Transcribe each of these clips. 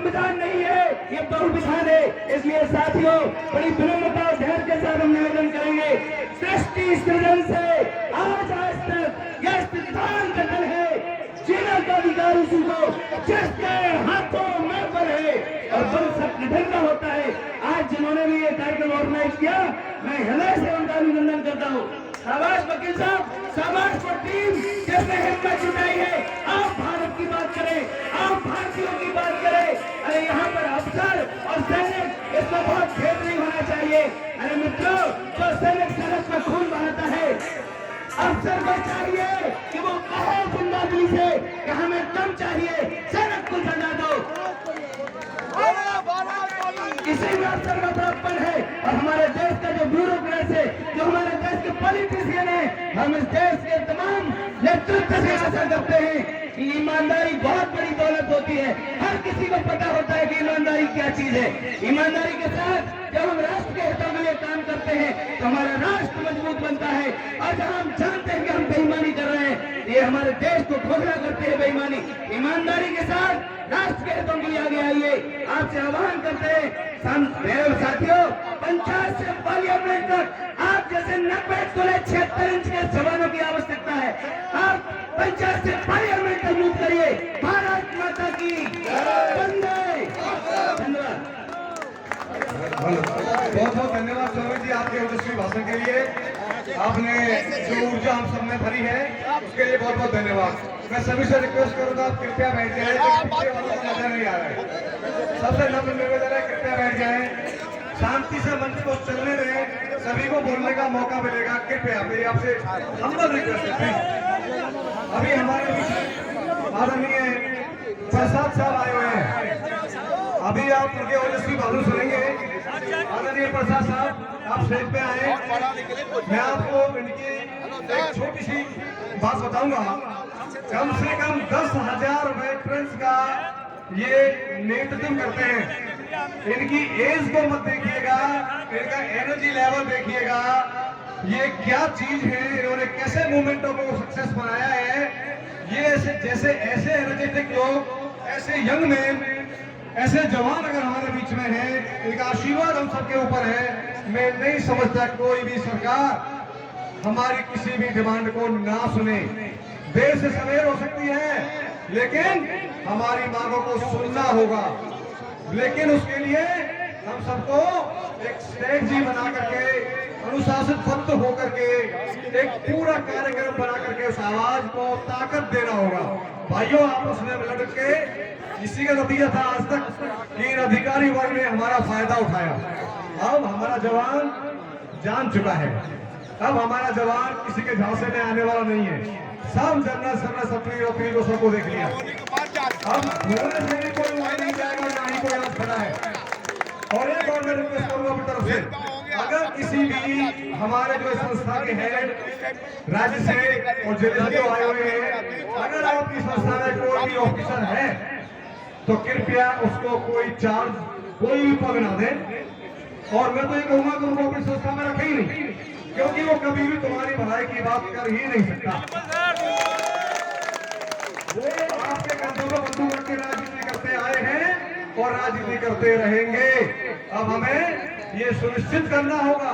विधान नहीं है, ये बहु विधान है। इसलिए साथियों, बड़ी विनम्रता और धैर्य के साथ हम निवेदन करेंगे, सृष्टि सृजन से आज तक यह सिद्धांत गठन है, जीने का अधिकार उसी को जिसके हाथों में बल है और बल सब निधन का होता है। आज जिन्होंने भी ये कार्यक्रम ऑर्गेनाइज किया, मैं हृदय से उनका अभिनंदन करता हूँ। शाबाश वकील साहब, शाबाश वो टीम जिसने हिम्मत जुटाई है। आप भारत की बात करें, आप भारतीयों की बात करें। अरे यहाँ पर अफसर और सैनिक, इसमें बहुत भेद नहीं होना चाहिए। अरे मित्रों, जो सैनिक सड़क में खून बहाता है, अफसर को चाहिए कि वो कहे जिंदादिली से कि हमें दम चाहिए, सड़क को सजा दो। इसी में अफसर का बड़प्पन है। और हमारे देश का जो ब्यूरोक्रेट है, जो हमारे देश के पॉलिटिशियन है, हम इस देश के तमाम नेतृत्व से आशा करते हैं कि ईमानदारी बहुत बड़ी दौलत होती है। हर किसी को पता होता है कि ईमानदारी क्या चीज है। ईमानदारी के साथ जब हम राष्ट्र के हितों के लिए काम करते हैं तो हमारा राष्ट्र मजबूत बनता है। और जब हम जानते हैं कि हम बेईमानी कर रहे हैं, ये हमारे देश को खोखला करते हैं बेईमानी। ईमानदारी के साथ राष्ट्र के हितों के लिए आगे आइए। आपसे आह्वान करते हैं मेरे साथियों, पंचायत से पार्लियामेंट तक आप जैसे 90 तोले 76 इंच के जवानों की आवश्यकता है। आप पंचायत से पार्लियामेंट तक मूव करिए। भारत माता की वंदे। धन्यवाद। बहुत बहुत धन्यवाद स्वामी जी आपके ओजस्वी भाषण के लिए। आपने जो ऊर्जा हम सब में भरी है उसके लिए बहुत बहुत धन्यवाद। मैं सभी से रिक्वेस्ट करूंगा, आप कृपया बैठ जाएं, पीछे वालों को नजर नहीं आ रहा है। सबसे नम्र निवेदन है, कृपया बैठ जाएं, शांति से मंच को चलने दें, सभी को बोलने का मौका मिलेगा। कृपया मेरी आपसे हम्बल रिक्वेस्ट है। अभी हमारे बीच आदरणीय प्रसाद साहब आए हुए हैं, अभी आप उनके ओजस्वी भाषण सुनेंगे। आदरणीय प्रसाद साहब, आप स्टेज पे आए। मैं आपको इनकी एक छोटी सी बात बताऊंगा। कम से कम 10,000 वेटरन्स का ये नेतृत्व करते हैं। इनकी एज को मत देखिएगा, इनका एनर्जी लेवल देखिएगा, ये क्या चीज है, इन्होंने कैसे मूवमेंटों को सक्सेस बनाया है। ये जैसे ऐसे एनर्जेटिक लोग, ऐसे यंग मैन, ऐसे जवान अगर हमारे बीच में हैं, इनका आशीर्वाद हम सबके ऊपर है। मैं नहीं समझता कोई भी सरकार हमारी किसी भी डिमांड को ना सुने। देर से सवेर हो सकती है, लेकिन हमारी मांगों को सुनना होगा। लेकिन उसके लिए हम सबको एक स्ट्रेटजी बना करके, अनुशासित बद्ध होकर के, एक पूरा कार्यक्रम बना करके उस आवाज को ताकत देना होगा। भाइयों, आपस में लड़ के इसी का नतीजा था आज तक कि इन अधिकारी वर्ग ने हमारा फायदा उठाया। अब हमारा जवान जान चुका है, अब हमारा जवान किसी के झांसे में आने वाला नहीं है। सब जनरल सरना सप्री वपरी को सबको देख लिया। अब बोलने से भी कोई वहां नहीं जाएगा, ना ही कोई आज खड़ा है। और एक और मैं रिक्वेस्ट करूंगा अपनी तरफ से, अगर किसी भी हमारे जो संस्था के हेड राज्य से और जिले से आए हुए हैं, अगर आपकी संस्था में कोई भी ऑफिसर है तो कृपया उसको कोई चार्ज, कोई भी पद ना दे। और मैं तो ये कहूंगा कि उनको अपनी संस्था में रखे ही नहीं, क्योंकि वो कभी भी तुम्हारी भलाई की बात कर ही नहीं सकता। वो आपके कंधों पर बंदूक रख के राजनीति करते आए हैं और राजनीति करते रहेंगे। अब हमें ये सुनिश्चित करना होगा,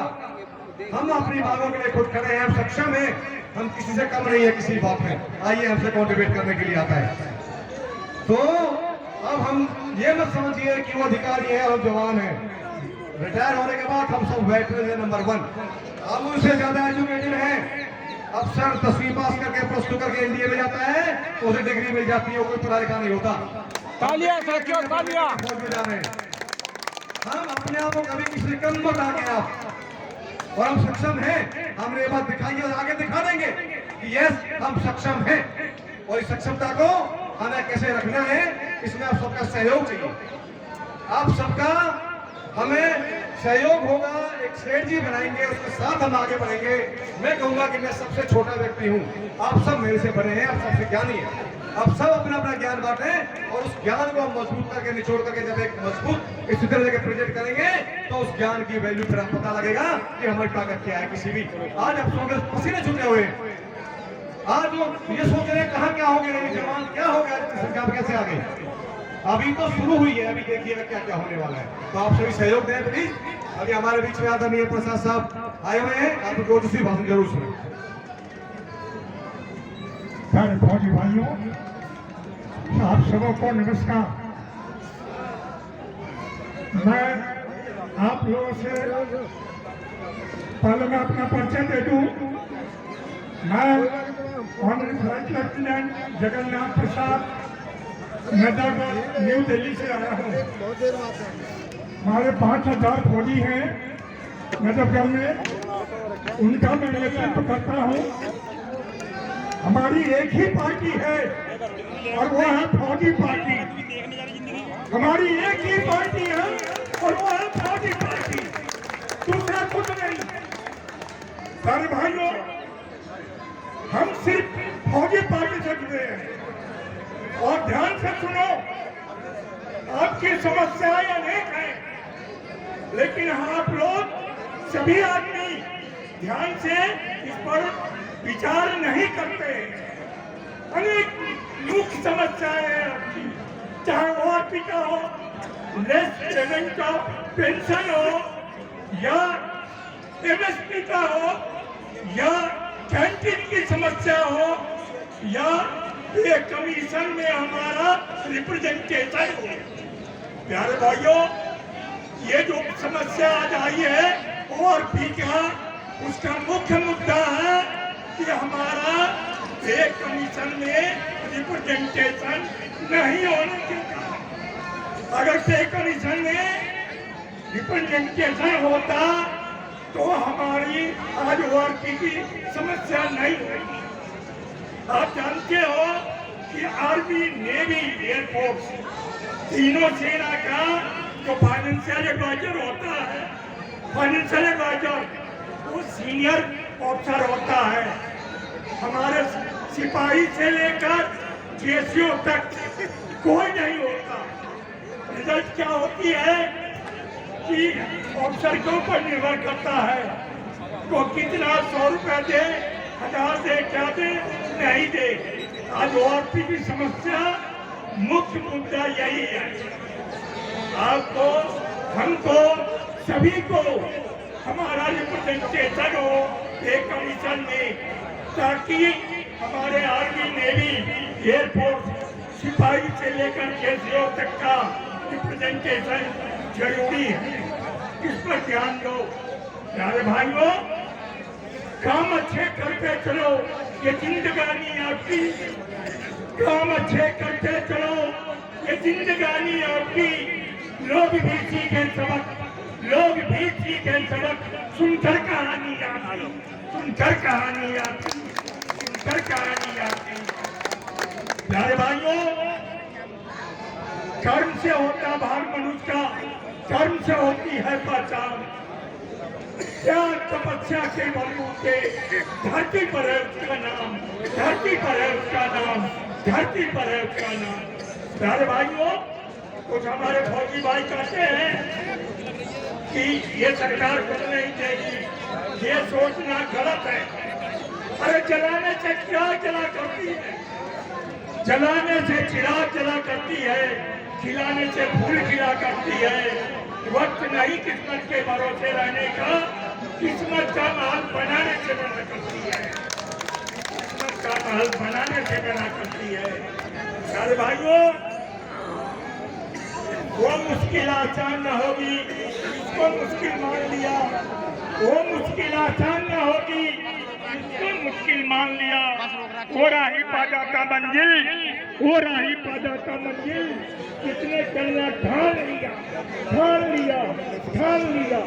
हम अपनी मांगों के लिए खुद खड़े हैं, हम सक्षम हैं, हम किसी से कम नहीं है किसी बात में। आइए हमसे कॉन्ट्रीब्यूट करने के लिए आता है। तो अब हम ये मत समझिए कि वो अधिकारी है और जवान है। रिटायर होने के बाद हम सब वेटरन है नंबर 1। हम उनसे ज्यादा एजुकेटेड हैं। अफसर 10वीं पास करके प्लस 2 करके एनडीए में जाता है, उसे डिग्री मिल जाती है, कोई पढ़ा लिखा नहीं होता। तालियां साथियों, तालियां। फौज में जा रहे हैं। हम अपने आप को कभी किसी कम मत आके आप, और हम सक्षम हैं। हमने ये बात दिखाई और आगे दिखा देंगे कि यस हम सक्षम हैं। और इस सक्षमता को हमें कैसे रखना है, इसमें आप सबका सहयोग चाहिए। आप सबका हमें सहयोग होगा, एक स्ट्रेटजी बनाएंगे, उसके साथ हम आगे बढ़ेंगे। मैं कहूंगा कि मैं सबसे छोटा व्यक्ति हूं, आप सब मेरे से बड़े हैं, आप सबसे ज्ञानी हैं। आप सब अपना अपना ज्ञान बांटें और उस ज्ञान को हम मजबूत करके, निचोड़ करके जब एक मजबूत इस तरह के प्रोजेक्ट करेंगे तो उस ज्ञान की वैल्यू फिर पता लगेगा कि हमारी ताकत क्या है। किसी भी आज आप सबके पसीने छूटे हुए, आज वो ये सोच रहे हैं कहाँ क्या हो गया, जवान क्या हो गया, संख्या कैसे आ गई। अभी तो शुरू हुई है, अभी देखिएगा क्या क्या होने वाला है। तो आप सभी सहयोग दें प्लीज। अभी हमारे बीच में आदरणीय प्रसाद साहब आए हुए हैं, आप उनको ओजस्वी भाषण जरूर सुने। प्यारे फौजी भाइयों, आप सबों को नमस्कार। मैं आप लोगों से पहले मैं अपना परिचय दे दूं। मैं ऑनरेबल फ्लाइट लेफ्टिनेंट जगन्नाथ प्रसाद नजरगढ़ न्यू दिल्ली से आया हूँ। हमारे 5000 फौजी हैं नजरगढ़ में, उनका मैं नेतृत्व करता हूँ। हमारी एक ही पार्टी है और वो है फौजी पार्टी। हमारी एक ही पार्टी है और वो है फौजी पार्टी, दूसरा कुछ नहीं। सारे भाइयों, हम सिर्फ फौजी पार्टी से जुड़े हैं। और ध्यान से सुनो, आपकी समस्याएं अनेक हैं, लेकिन आप लोग सभी आदमी ध्यान से इस पर विचार नहीं करते। अनेक मुख्य समस्याएं हैं आपकी, चाहे वो आपकी का हो, लेस पेमेंट का पेंशन हो, या एमएसपी का हो, या कैंटीन की समस्या हो, या ये कमीशन में हमारा रिप्रेजेंटेशन हो। प्यारे भाइयों, ये जो समस्या आज आई है और भी क्या, उसका मुख्य मुद्दा है कि हमारा पे कमीशन में रिप्रेजेंटेशन नहीं होने के कारण। अगर पे कमीशन में रिप्रेजेंटेशन होता तो हमारी आज वर्किंग की समस्या नहीं होती। आप जानते हो कि आर्मी, नेवी, एयरफोर्स तीनों सेना का जो फाइनेंशियल एडवाइजर होता है, फाइनेंशियल एडवाइजर वो सीनियर ऑफिसर होता है। हमारे सिपाही से लेकर जेसीओ तक कोई नहीं होता। रिजल्ट क्या होती है कि ऑफिसर के ऊपर निर्भर करता है, तो कितना 100 रुपया दे, 1000 दे, क्या दे, नहीं दे। आज ओआरपी की समस्या मुख्य मुद्दा यही है। आपको, हमको, सभी को हमारा रिप्रेजेंटेशन हो एक कमीशन में, ताकि हमारे आर्मी, नेवी, एयरफोर्स, सिपाही से लेकर जेसीओ तक का रिप्रेजेंटेशन जरूरी है। इस पर ध्यान दो। प्यारे भाइयों, काम अच्छे करते चलो, ये जिंदगानी आपकी। काम अच्छे करते चलो, ये जिंदगानी आपकी। लोग भी सीखे सबक, लोग भी सीखे सबक, सुनकर कहानी आपकी, सुनकर कहानी आपकी, सुनकर कहानी आपकी। प्यारे भाइयों, कर्म से होता भाग मनुष्य का, कर्म से होती है पहचान। क्या तपस्या के बलबूते धरती पर है उसका नाम, धरती पर है उसका नाम, धरती पर है उसका नाम। प्यारे भाइयों, कुछ हमारे फौजी भाई कहते हैं कि ये सरकार कुछ नहीं देगी, ये सोचना गलत है। अरे जलाने से क्या जला करती है, जलाने से चिराग जला करती है, खिलाने से फूल खिला करती है। वक्त नहीं किस्मत के भरोसे रहने का, किस्मत का महल बनाने से बना करती है, किस्मत का महल बनाने से बना करती है। सारे भाइयों, वो मुश्किल आसान न होगी, इसको मुश्किल मान लिया। वो मुश्किल आसान न होगी, इसको मुश्किल मान लिया। वो राही पा जाता मंजिल, वो राही पा जाता मंजिल। कितने चलना ठान लिया, ठान लिया, ठान लिया।